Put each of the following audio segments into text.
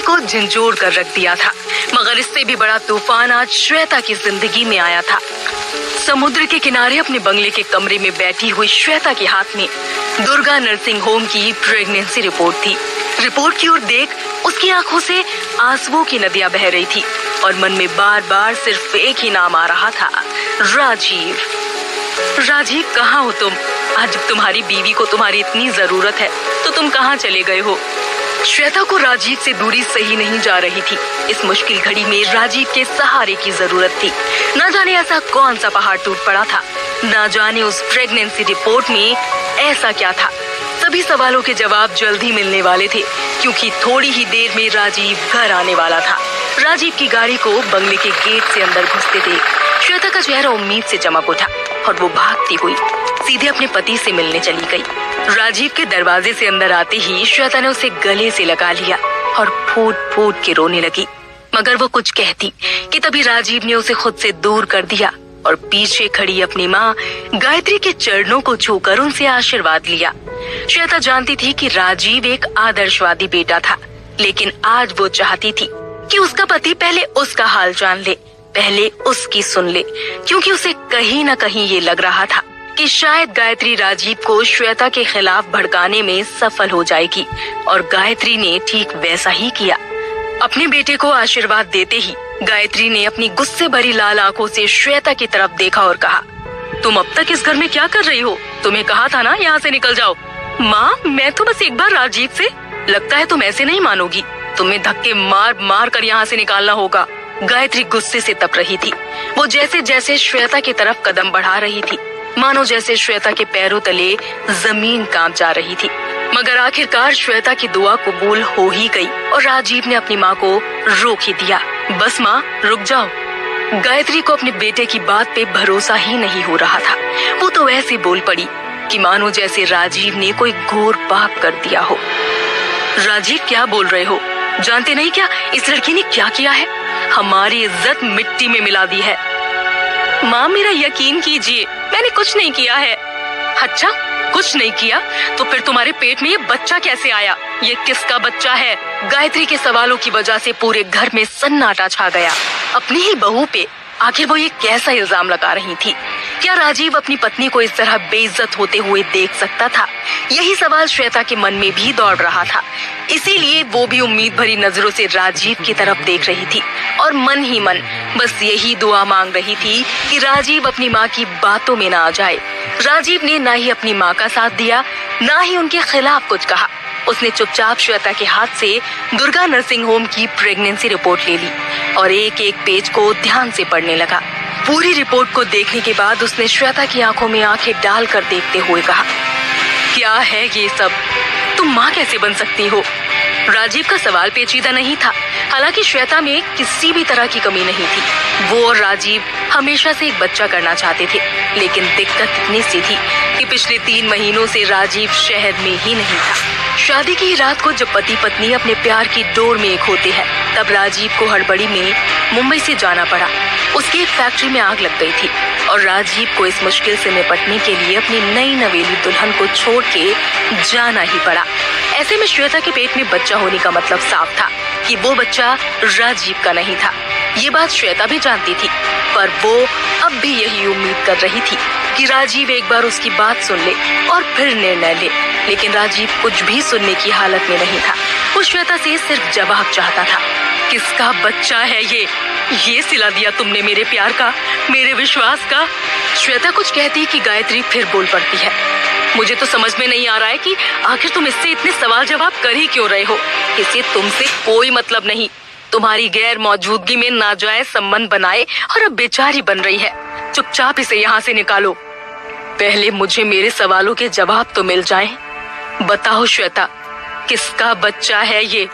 को झंझोड़ कर रख दिया था, मगर इससे भी बड़ा तूफान आज श्वेता की जिंदगी में आया था। समुद्र के किनारे अपने बंगले के कमरे में बैठी हुई श्वेता के हाथ में दुर्गा नर्सिंग होम की प्रेगनेंसी रिपोर्ट थी। रिपोर्ट की ओर देख उसकी आंखों से आंसुओं की नदियां बह रही थी और मन में बार बार सिर्फ एक ही नाम आ रहा था, राजीव। राजीव, कहाँ हो तुम? आज जब तुम्हारी बीवी को तुम्हारी इतनी जरूरत है तो तुम कहाँ चले गए हो? श्वेता को राजीव से दूरी सही नहीं जा रही थी। इस मुश्किल घड़ी में राजीव के सहारे की जरूरत थी। न जाने ऐसा कौन सा पहाड़ टूट पड़ा था, न जाने उस प्रेगनेंसी रिपोर्ट में ऐसा क्या था। सभी सवालों के जवाब जल्दी मिलने वाले थे, क्योंकि थोड़ी ही देर में राजीव घर आने वाला था। राजीव की गाड़ी को बंगले के गेट से अंदर घुसते देख श्वेता का चेहरा उम्मीद से चमक उठा और वो भागती हुई सीधे अपने पति से मिलने चली गई। राजीव के दरवाजे से अंदर आते ही श्वेता ने उसे गले से लगा लिया और फूट फूट के रोने लगी, मगर वो कुछ कहती कि तभी राजीव ने उसे खुद से दूर कर दिया और पीछे खड़ी अपनी माँ गायत्री के चरणों को छूकर उनसे आशीर्वाद लिया। श्वेता जानती थी कि राजीव एक आदर्शवादी बेटा था, लेकिन आज वो चाहती थी कि उसका पति पहले उसका हाल जान ले, पहले उसकी सुन ले, क्योंकि उसे कहीं न कहीं ये लग रहा था कि शायद गायत्री राजीव को श्वेता के खिलाफ भड़काने में सफल हो जाएगी। और गायत्री ने ठीक वैसा ही किया। अपने बेटे को आशीर्वाद देते ही गायत्री ने अपनी गुस्से भरी लाल आंखों से श्वेता की तरफ देखा और कहा, तुम अब तक इस घर में क्या कर रही हो? तुम्हें कहा था ना यहाँ से निकल जाओ। माँ, मैं तो बस एक बार राजीव से, लगता है तुम ऐसे नहीं मानोगी, तुम्हें धक्के मार मार कर यहाँ से निकालना होगा। गायत्री गुस्से से तप रही थी। वो जैसे जैसे श्वेता की तरफ कदम बढ़ा रही थी, मानो जैसे श्वेता के पैरों तले जमीन कांप जा रही थी। मगर आखिरकार श्वेता की दुआ कबूल हो ही गई और राजीव ने अपनी माँ को रोक ही दिया। बस माँ, रुक जाओ। गायत्री को अपने बेटे की बात पे भरोसा ही नहीं हो रहा था। वो तो ऐसे बोल पड़ी कि मानो जैसे राजीव ने कोई घोर पाप कर दिया हो। राजीव, क्या बोल रहे हो? जानते नहीं क्या इस लड़की ने क्या किया है? हमारी इज्जत मिट्टी में मिला दी है। माँ, मेरा यकीन कीजिए, मैंने कुछ नहीं किया है। अच्छा, कुछ नहीं किया तो फिर तुम्हारे पेट में ये बच्चा कैसे आया? ये किसका बच्चा है? गायत्री के सवालों की वजह से पूरे घर में सन्नाटा छा गया। अपनी ही बहू पे आखिर वो ये कैसा इल्जाम लगा रही थी? क्या राजीव अपनी पत्नी को इस तरह बेइज्जत होते हुए देख सकता था? यही सवाल श्वेता के मन में भी दौड़ रहा था। इसीलिए वो भी उम्मीद भरी नजरों से राजीव की तरफ देख रही थी और मन ही मन बस यही दुआ मांग रही थी कि राजीव अपनी माँ की बातों में ना आ जाए। राजीव ने ना ही अपनी माँ का साथ दिया, ना ही उनके खिलाफ कुछ कहा। उसने चुपचाप श्वेता के हाथ से दुर्गा नर्सिंग होम की प्रेगनेंसी रिपोर्ट ले ली और एक एक पेज को ध्यान से पढ़ने लगा। पूरी रिपोर्ट को देखने के बाद उसने श्वेता की आंखों में आंखें डालकर देखते हुए कहा, क्या है ये सब? तुम माँ कैसे बन सकती हो? राजीव का सवाल पेचीदा नहीं था। हालांकि श्वेता में किसी भी तरह की कमी नहीं थी। वो और राजीव हमेशा से एक बच्चा करना चाहते थे, लेकिन दिक्कत इतनी सी थी कि पिछले 3 महीनों से राजीव शहर में ही नहीं था। शादी की रात को जब पति पत्नी अपने प्यार की डोर में एक होते हैं, तब राजीव को हड़बड़ी में मुंबई से जाना पड़ा। उसकी एक फैक्ट्री में आग लग गई थी और राजीव को इस मुश्किल से निपटने के लिए अपनी नई नवेली दुल्हन को छोड़ के जाना ही पड़ा। ऐसे में श्वेता के पेट में बच्चा होने का मतलब साफ था कि वो बच्चा राजीव का नहीं था। ये बात श्वेता भी जानती थी, पर वो अब भी यही उम्मीद कर रही थी कि राजीव एक बार उसकी बात सुन ले और फिर निर्णय ले। लेकिन राजीव कुछ भी सुनने की हालत में नहीं था। वो श्वेता से सिर्फ जवाब चाहता था। किसका बच्चा है ये सिला दिया तुमने मेरे प्यार का, मेरे विश्वास का। श्वेता कुछ कहती कि गायत्री फिर बोल पड़ती है, मुझे तो समझ में नहीं आ रहा है कि आखिर तुम इससे इतने सवाल जवाब कर ही क्यों रहे हो? इसे तुमसे कोई मतलब नहीं। तुम्हारी गैर मौजूदगी में नाजायज संबंध बनाए और अब बेचारी बन रही है। चुपचाप इसे यहाँ से निकालो। पहले मुझे मेरे सवालों के जवाब तो मिल जाएं। बताओ श्वेता, किसका बच्चा है ये?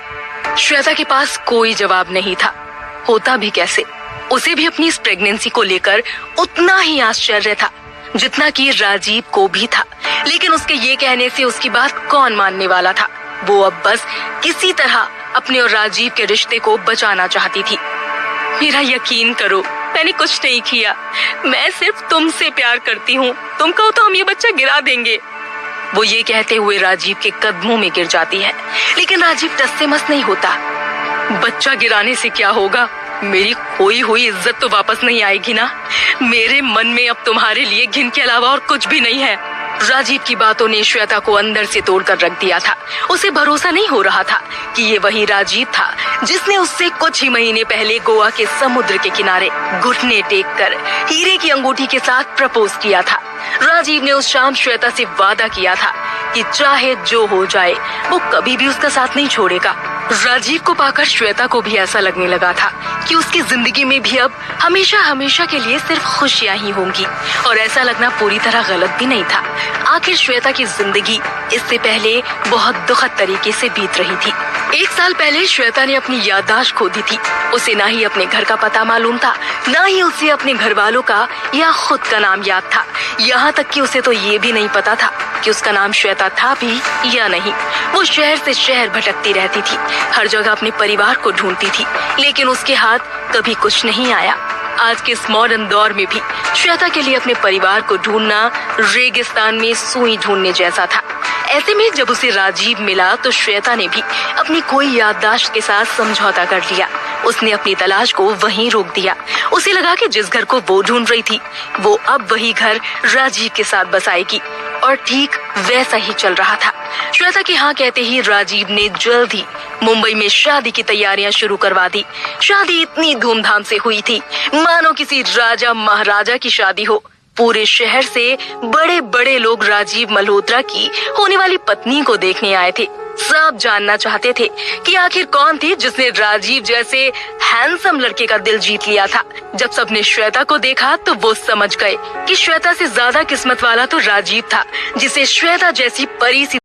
श्वेता के पास कोई जवाब नहीं था। होता भी कैसे? उसे भी अपनी इस प्रेगनेंसी को लेकर उतना ही आश्चर्य था जितना कि राजीव को भी था। लेकिन उसके ये कहने से उसकी बात कौन मानने वाला था? वो अब बस किसी तरह अपने और राजीव के रिश्ते को बचाना चाहती थी। मेरा यकीन करो, मैंने कुछ नहीं किया। मैं सिर्फ तुमसे प्यार करती हूँ। तुम कहो तो हम ये बच्चा गिरा देंगे। वो ये कहते हुए राजीव के कदमों में गिर जाती है, लेकिन राजीव टस से मस नहीं होता। बच्चा गिराने से क्या होगा, मेरी खोई हुई इज्जत तो वापस नहीं आएगी ना। मेरे मन में अब तुम्हारे लिए घिन के अलावा और कुछ भी नहीं है। राजीव की बातों ने श्वेता को अंदर से तोड़कर रख दिया था। उसे भरोसा नहीं हो रहा था कि ये वही राजीव था जिसने उससे कुछ ही महीने पहले गोवा के समुद्र के किनारे घुटने टेककर हीरे की अंगूठी के साथ प्रपोज किया था। राजीव ने उस शाम श्वेता से वादा किया था कि चाहे जो हो जाए वो कभी भी उसका साथ नहीं छोड़ेगा। राजीव को पाकर श्वेता को भी ऐसा लगने लगा था कि उसकी जिंदगी में भी अब हमेशा हमेशा के लिए सिर्फ खुशियां ही होंगी, और ऐसा लगना पूरी तरह गलत भी नहीं था। आखिर श्वेता की जिंदगी इससे पहले बहुत दुखद तरीके से बीत रही थी। 1 साल पहले श्वेता ने अपनी याददाश्त खो दी थी। उसे ना ही अपने घर का पता मालूम था, ना ही उसे अपने घर वालों का या खुद का नाम याद था। यहाँ तक कि उसे तो ये भी नहीं पता था कि उसका नाम श्वेता था भी या नहीं। वो शहर से शहर भटकती रहती थी, हर जगह अपने परिवार को ढूंढती थी, लेकिन उसके हाथ कभी कुछ नहीं आया। आज के इस मॉडर्न दौर में भी श्वेता के लिए अपने परिवार को ढूंढना रेगिस्तान में सुई ढूंढने जैसा था। ऐसे में जब उसे राजीव मिला तो श्वेता ने भी अपनी कोई याददाश्त के साथ समझौता कर लिया। उसने अपनी तलाश को वहीं रोक दिया। उसे लगा कि जिस घर को वो ढूंढ रही थी वो अब वही घर राजीव के साथ बसाएगी, और ठीक वैसा ही चल रहा था। श्वेता के हाँ कहते ही राजीव ने जल्द ही मुंबई में शादी की तैयारियां शुरू करवा दी। शादी इतनी धूमधाम से हुई थी मानो किसी राजा महाराजा की शादी हो। पूरे शहर से बड़े बड़े लोग राजीव मल्होत्रा की होने वाली पत्नी को देखने आए थे। सब जानना चाहते थे कि आखिर कौन थी जिसने राजीव जैसे हैंडसम लड़के का दिल जीत लिया था। जब सबने श्वेता को देखा तो वो समझ गए कि श्वेता से ज्यादा किस्मत वाला तो राजीव था, जिसे श्वेता जैसी परी सी